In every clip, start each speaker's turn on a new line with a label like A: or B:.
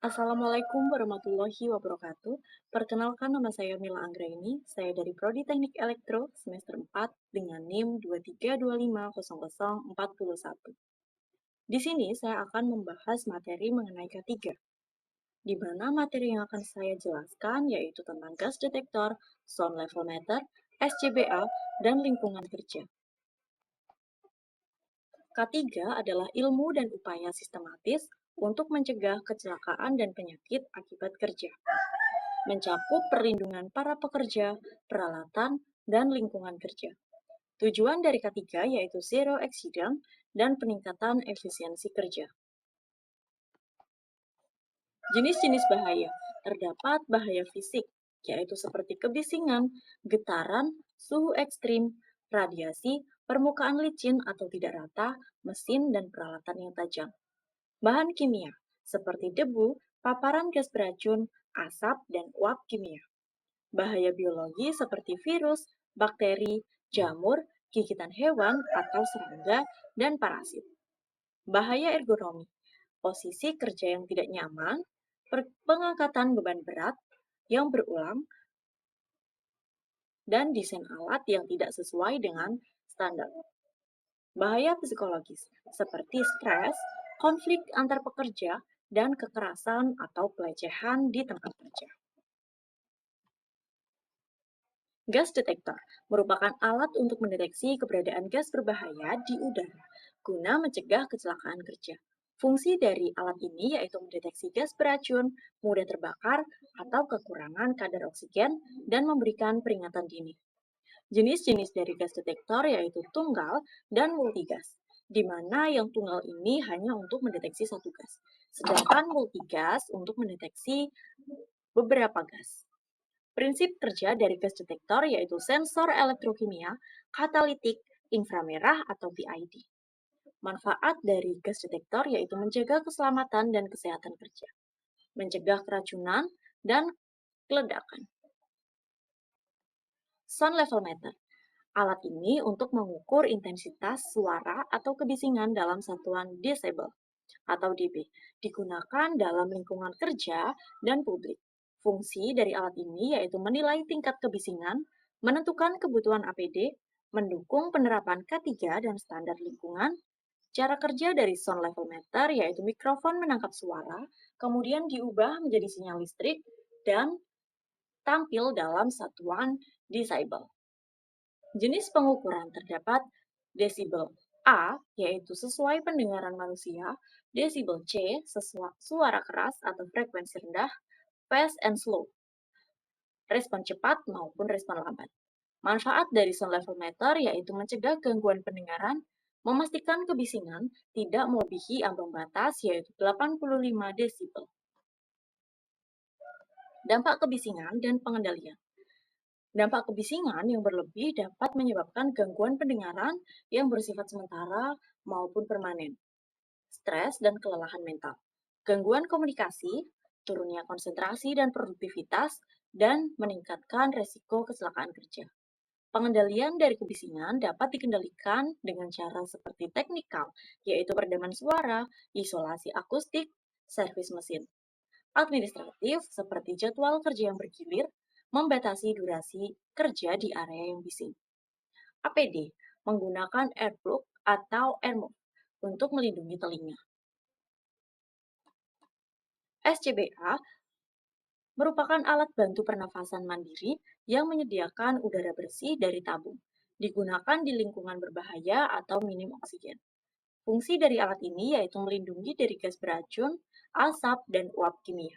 A: Assalamualaikum warahmatullahi wabarakatuh. Perkenalkan nama saya Mila Anggraini. Saya dari Prodi Teknik Elektro semester 4 dengan NIM 232500441. Di sini saya akan membahas materi mengenai K3, di mana materi yang akan saya jelaskan yaitu tentang gas detektor, sound level meter, SCBA, dan lingkungan kerja. K3 adalah ilmu dan upaya sistematis untuk mencegah kecelakaan dan penyakit akibat kerja, mencakup perlindungan para pekerja, peralatan, dan lingkungan kerja. Tujuan dari K3 yaitu zero accident dan peningkatan efisiensi kerja. Jenis-jenis bahaya. Terdapat bahaya fisik, yaitu seperti kebisingan, getaran, suhu ekstrim, radiasi, permukaan licin atau tidak rata, mesin, dan peralatan yang tajam. Bahan kimia, seperti debu, paparan gas beracun, asap, dan uap kimia. Bahaya biologi seperti virus, bakteri, jamur, gigitan hewan atau serangga, dan parasit. Bahaya ergonomi, posisi kerja yang tidak nyaman, pengangkatan beban berat yang berulang, dan desain alat yang tidak sesuai dengan standar. Bahaya psikologis, seperti stres, konflik antar pekerja, dan kekerasan atau pelecehan di tempat kerja. Gas detektor merupakan alat untuk mendeteksi keberadaan gas berbahaya di udara guna mencegah kecelakaan kerja. Fungsi dari alat ini yaitu mendeteksi gas beracun, mudah terbakar, atau kekurangan kadar oksigen, dan memberikan peringatan dini. Jenis-jenis dari gas detektor yaitu tunggal dan multigas, di mana yang tunggal ini hanya untuk mendeteksi satu gas, sedangkan multigas untuk mendeteksi beberapa gas. Prinsip kerja dari gas detektor yaitu sensor elektrokimia, katalitik, inframerah atau PID. Manfaat dari gas detektor yaitu menjaga keselamatan dan kesehatan kerja, mencegah keracunan dan keledakan. Sound level meter. Alat ini untuk mengukur intensitas suara atau kebisingan dalam satuan decibel atau dB, digunakan dalam lingkungan kerja dan publik. Fungsi dari alat ini yaitu menilai tingkat kebisingan, menentukan kebutuhan APD, mendukung penerapan K3 dan standar lingkungan. Cara kerja dari sound level meter yaitu mikrofon menangkap suara, kemudian diubah menjadi sinyal listrik, dan tampil dalam satuan decibel. Jenis pengukuran terdapat desibel A, yaitu sesuai pendengaran manusia, desibel C, suara keras atau frekuensi rendah, fast and slow, respon cepat maupun respon lambat. Manfaat dari sound level meter yaitu mencegah gangguan pendengaran, memastikan kebisingan tidak melebihi ambang batas yaitu 85 desibel. Dampak kebisingan dan pengendalian. Dampak kebisingan yang berlebih dapat menyebabkan gangguan pendengaran yang bersifat sementara maupun permanen, stres dan kelelahan mental, gangguan komunikasi, turunnya konsentrasi dan produktivitas, dan meningkatkan resiko kecelakaan kerja. Pengendalian dari kebisingan dapat dikendalikan dengan cara seperti teknikal, yaitu peredaman suara, isolasi akustik, servis mesin. Administratif seperti jadwal kerja yang bergilir, membatasi durasi kerja di area yang bising. APD menggunakan airplug atau airmuff untuk melindungi telinga. SCBA merupakan alat bantu pernafasan mandiri yang menyediakan udara bersih dari tabung, digunakan di lingkungan berbahaya atau minim oksigen. Fungsi dari alat ini yaitu melindungi dari gas beracun, asap, dan uap kimia,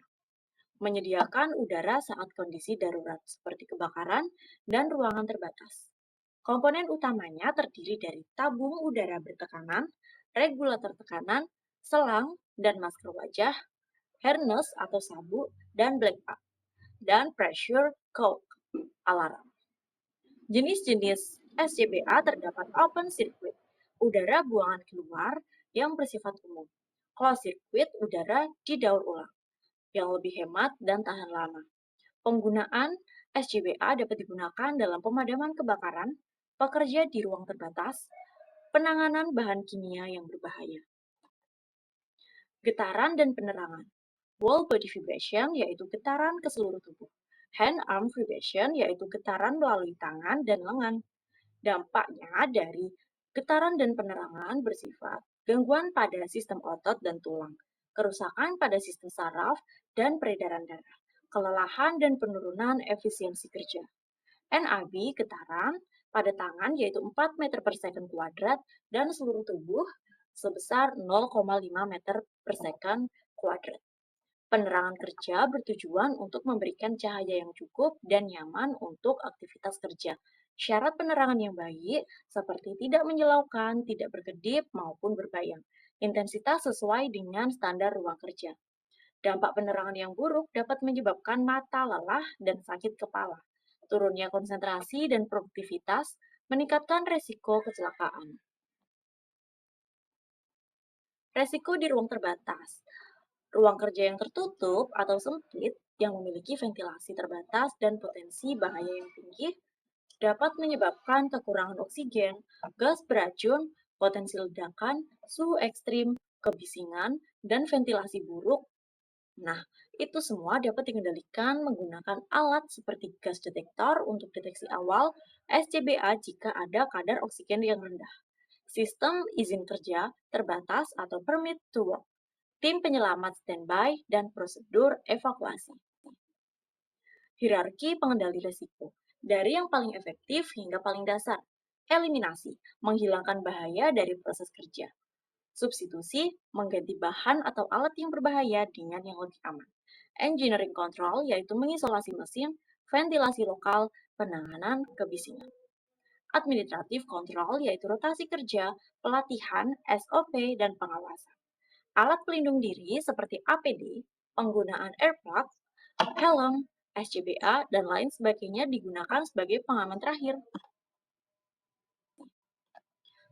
A: menyediakan udara saat kondisi darurat seperti kebakaran dan ruangan terbatas. Komponen utamanya terdiri dari tabung udara bertekanan, regulator tekanan, selang, dan masker wajah, harness atau sabuk, dan black box, dan pressure code alarm. Jenis-jenis SCBA terdapat open circuit, udara buangan keluar yang bersifat umum, closed circuit, udara didaur ulang, yang lebih hemat dan tahan lama. Penggunaan SCBA dapat digunakan dalam pemadaman kebakaran, pekerja di ruang terbatas, penanganan bahan kimia yang berbahaya. Getaran dan penerangan. Whole body vibration yaitu getaran ke seluruh tubuh. Hand-arm vibration yaitu getaran melalui tangan dan lengan. Dampaknya dari getaran dan penerangan bersifat gangguan pada sistem otot dan tulang, kerusakan pada sistem saraf dan peredaran darah, kelelahan dan penurunan efisiensi kerja. NAB getaran pada tangan yaitu 4 meter per second kuadrat dan seluruh tubuh sebesar 0,5 meter per second kuadrat. Penerangan kerja bertujuan untuk memberikan cahaya yang cukup dan nyaman untuk aktivitas kerja. Syarat penerangan yang baik seperti tidak menyilaukan, tidak berkedip, maupun berbayang. Intensitas sesuai dengan standar ruang kerja. Dampak penerangan yang buruk dapat menyebabkan mata lelah dan sakit kepala. Turunnya konsentrasi dan produktivitas meningkatkan resiko kecelakaan. Resiko di ruang terbatas. Ruang kerja yang tertutup atau sempit yang memiliki ventilasi terbatas dan potensi bahaya yang tinggi dapat menyebabkan kekurangan oksigen, gas beracun, potensi ledakan, suhu ekstrim, kebisingan, dan ventilasi buruk. Nah, itu semua dapat dikendalikan menggunakan alat seperti gas detektor untuk deteksi awal, SCBA jika ada kadar oksigen yang rendah, sistem izin kerja terbatas atau permit to work, tim penyelamat standby, dan prosedur evakuasi. Hierarki pengendali risiko, dari yang paling efektif hingga paling dasar. Eliminasi, menghilangkan bahaya dari proses kerja. Substitusi, mengganti bahan atau alat yang berbahaya dengan yang lebih aman. Engineering control, yaitu mengisolasi mesin, ventilasi lokal, penanganan kebisingan. Administratif control, yaitu rotasi kerja, pelatihan, SOP, dan pengawasan. Alat pelindung diri seperti APD, penggunaan AirPods, helm, SCBA, dan lain sebagainya digunakan sebagai pengaman terakhir.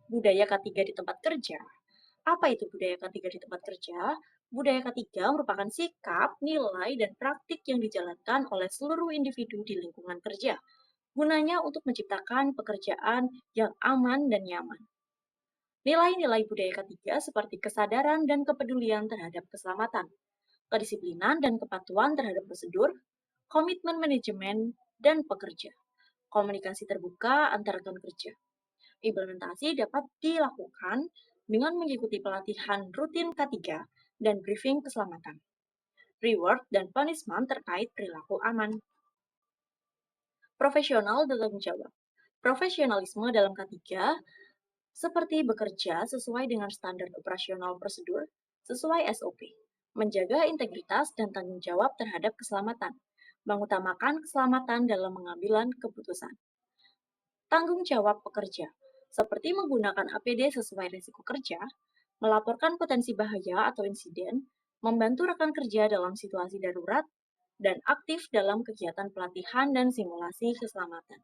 A: Budaya ketiga di tempat kerja. Apa itu budaya ketiga di tempat kerja? Budaya ketiga merupakan sikap, nilai, dan praktik yang dijalankan oleh seluruh individu di lingkungan kerja. Gunanya untuk menciptakan pekerjaan yang aman dan nyaman. Nilai-nilai budaya ketiga seperti kesadaran dan kepedulian terhadap keselamatan, kedisiplinan dan kepatuhan terhadap prosedur, komitmen manajemen dan pekerja, komunikasi terbuka antar rekan kerja. Implementasi dapat dilakukan dengan mengikuti pelatihan rutin K3 dan briefing keselamatan, reward dan punishment terkait perilaku aman. Profesional dan tanggung jawab. Profesionalisme dalam K3 seperti bekerja sesuai dengan standar operasional prosedur sesuai SOP, menjaga integritas dan tanggung jawab terhadap keselamatan, mengutamakan keselamatan dalam mengambil keputusan. Tanggung jawab pekerja, seperti menggunakan APD sesuai risiko kerja, melaporkan potensi bahaya atau insiden, membantu rekan kerja dalam situasi darurat, dan aktif dalam kegiatan pelatihan dan simulasi keselamatan.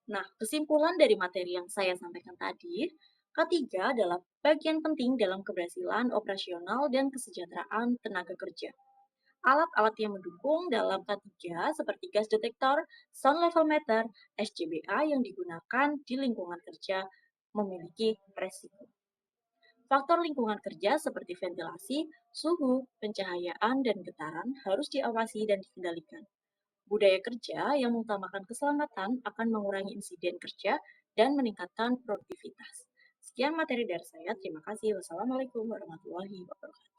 A: Nah, kesimpulan dari materi yang saya sampaikan tadi, ketiga adalah bagian penting dalam keberhasilan operasional dan kesejahteraan tenaga kerja. Alat-alat yang mendukung dalam K3 seperti gas detektor, sound level meter, SCBA yang digunakan di lingkungan kerja memiliki resiko. Faktor lingkungan kerja seperti ventilasi, suhu, pencahayaan, dan getaran harus diawasi dan dikendalikan. Budaya kerja yang mengutamakan keselamatan akan mengurangi insiden kerja dan meningkatkan produktivitas. Sekian materi dari saya. Terima kasih. Wassalamualaikum warahmatullahi wabarakatuh.